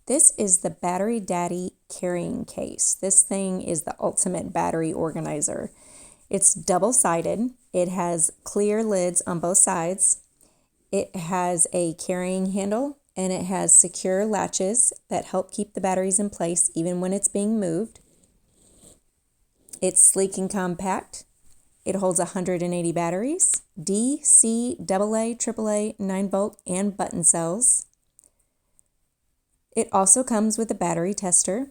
This is the Battery Daddy carrying case. This thing is the ultimate battery organizer. It's double-sided. It has clear lids on both sides. It has a carrying handle, and it has secure latches that help keep the batteries in place even when it's being moved. It's sleek and compact. It holds 180 batteries, D, C, AA, AAA, 9-volt, and button cells. It also comes with a battery tester.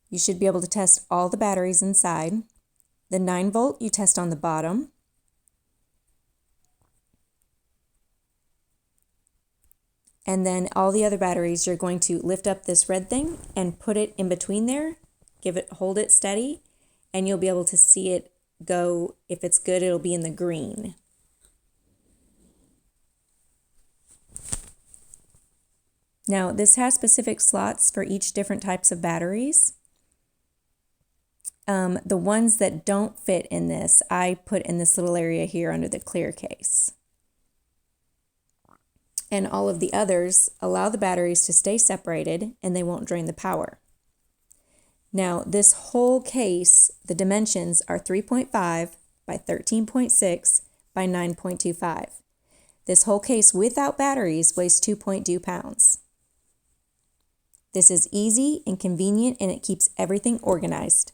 You should be able to test all the batteries inside. The 9-volt you test on the bottom. And then all the other batteries, you're going to lift up this red thing and put it in between there, hold it steady, and you'll be able to see it go. If it's good, it'll be in the green. Now, this has specific slots for each different types of batteries. The ones that don't fit in this, I put in this little area here under the clear case. And all of the others allow the batteries to stay separated and they won't drain the power. Now, this whole case, the dimensions are 3.5 by 13.6 by 9.25. This whole case without batteries weighs 2.2 pounds. This is easy and convenient, and it keeps everything organized.